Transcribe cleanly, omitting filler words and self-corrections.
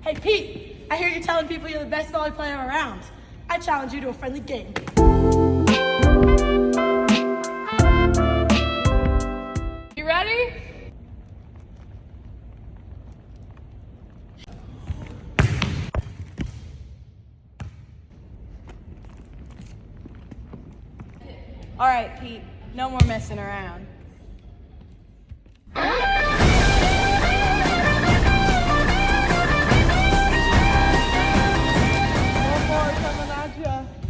Hey, Pete, I hear you're telling people you're the best volley player around. I challenge you to a friendly game. You ready? All right, Pete, no more messing around. One more coming at ya.